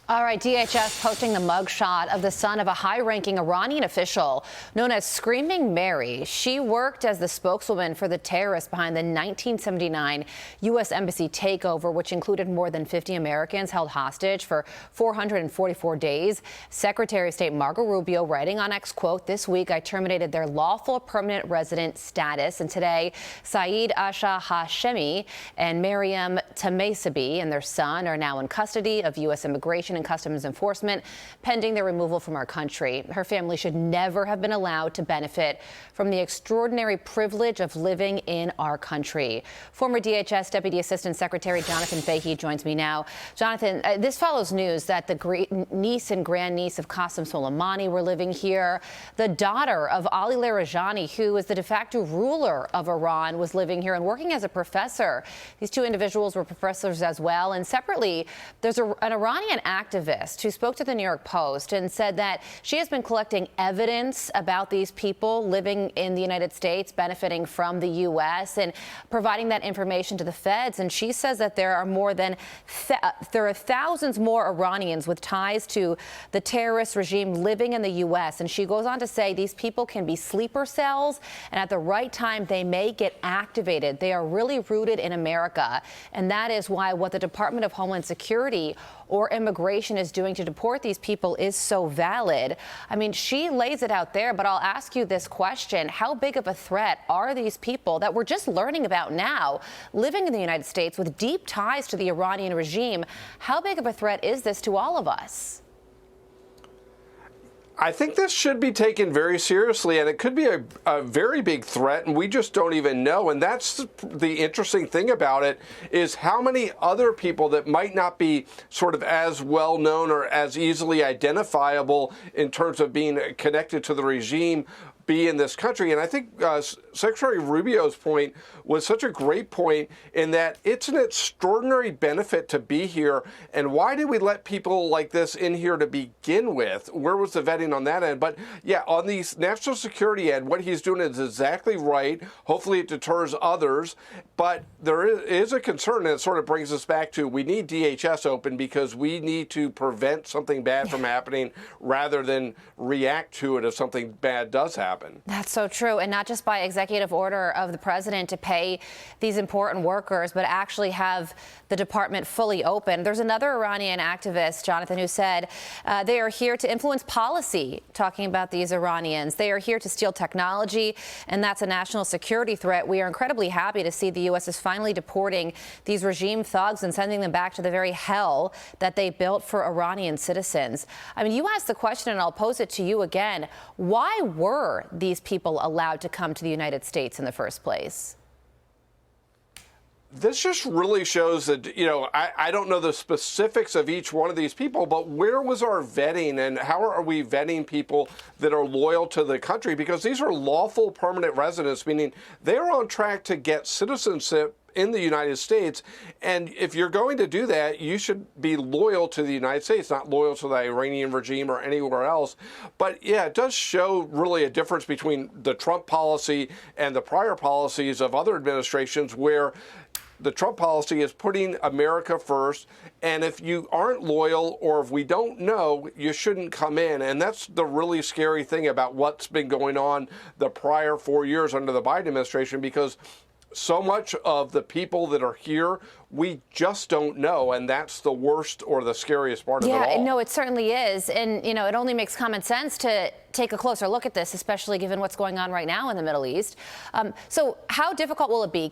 All right, DHS posting the mugshot of the son of a high-ranking Iranian official known as Screaming Mary. She worked as the spokeswoman for the terrorists behind the 1979 U.S. Embassy takeover, which included more than 50 Americans held hostage for 444 days. Secretary of State Marco Rubio writing on X, quote, "This week I terminated their lawful permanent resident status." And today, Saeed Asha Hashemi and Mariam Tamasabi and their son are now in custody of U.S. Immigration and Customs Enforcement, pending their removal from our country. Her family should never have been allowed to benefit from the extraordinary privilege of living in our country. Former DHS Deputy Assistant Secretary Jonathan Fahey joins me now. Jonathan, this follows news that the niece and grandniece of Qasem Soleimani were living here. The daughter of Ali Larijani, who is the de facto ruler of Iran, was living here and working as a professor. These two individuals were professors as well. And separately, there's an Iranian activist who spoke to the New York Post and said that she has been collecting evidence about these people living in the United States, benefiting from the U.S. and providing that information to the feds. And she says that there are thousands more Iranians with ties to the terrorist regime living in the U.S. And she goes on to say these people can be sleeper cells, and at the right time, they may get activated. They are really rooted in America. And that is why what the Department of Homeland Security or immigration is doing to deport these people is so valid. I mean, she lays it out there, but I'll ask you this question. How big of a threat are these people that we're just learning about now, living in the United States with deep ties to the Iranian regime? How big of a threat is this to all of us? I think this should be taken very seriously, and it could be a very big threat, and we just don't even know. And that's the interesting thing about it, is how many other people that might not be sort of as well known or as easily identifiable in terms of being connected to the regime be in this country. And I think Secretary Rubio's point was such a great point in that it's an extraordinary benefit to be here. And why did we let people like this in here to begin with? Where was the vetting on that end? But yeah, on the national security end, what he's doing is exactly right. Hopefully it deters others. But there is a concern, and it sort of brings us back to we need DHS open because we need to prevent something bad from happening rather than react to it if something bad does happen. That's so true. And not just by executive order of the president to pay these important workers, but actually have the department fully open. There's another Iranian activist, Jonathan, who said they are here to influence policy, talking about these Iranians. They are here to steal technology, and that's a national security threat. We are incredibly happy to see the U.S. is finally deporting these regime thugs and sending them back to the very hell that they built for Iranian citizens. I mean, you asked the question, and I'll pose it to you again. Why were these people allowed to come to the United States in the first place? This just really shows that, you know, I don't know the specifics of each one of these people, but where was our vetting and how are we vetting people that are loyal to the country? Because these are lawful permanent residents, meaning they're on track to get citizenship in the United States. And if you're going to do that, you should be loyal to the United States, not loyal to the Iranian regime or anywhere else. But yeah, it does show really a difference between the Trump policy and the prior policies of other administrations, where the Trump policy is putting America first, and if you aren't loyal or if we don't know, you shouldn't come in. And that's the really scary thing about what's been going on the prior 4 years under the Biden administration, because so much of the people that are here, we just don't know, and that's the worst or the scariest part of it all. Yeah, no, it certainly is. And, you know, it only makes common sense to take a closer look at this, especially given what's going on right now in the Middle East. So how difficult will it be?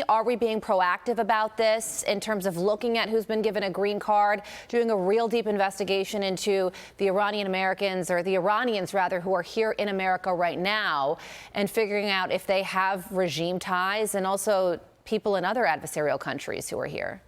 Are we being proactive about this in terms of looking at who's been given a green card, doing a real deep investigation into the Iranian Americans, or the Iranians rather, who are here in America right now, and figuring out if they have regime ties, and also people in other adversarial countries who are here?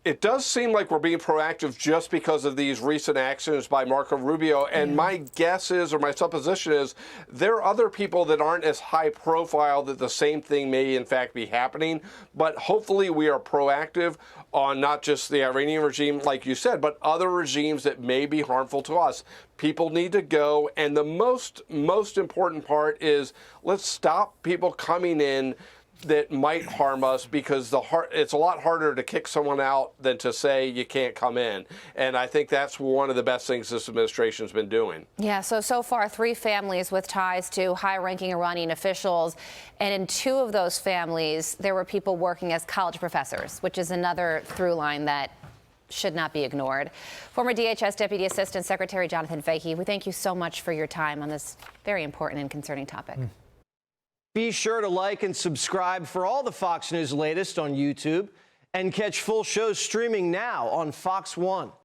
It does seem like we're being proactive just because of these recent actions by Marco Rubio. And my guess is, or my supposition is, there are other people that aren't as high profile that the same thing may in fact be happening. But hopefully we are proactive on not just the Iranian regime, like you said, but other regimes that may be harmful to us. People need to go. And the most important part is, let's stop people coming in that might harm us, because it's a lot harder to kick someone out than to say you can't come in. And I think that's one of the best things this administration's been doing. Yeah, so far 3 families with ties to high-ranking Iranian officials, and in 2 of those families there were people working as college professors, which is another through line that should not be ignored. Former DHS Deputy Assistant Secretary Jonathan Fahey, we thank you so much for your time on this very important and concerning topic. Be sure to like and subscribe for all the Fox News latest on YouTube, and catch full shows streaming now on Fox One.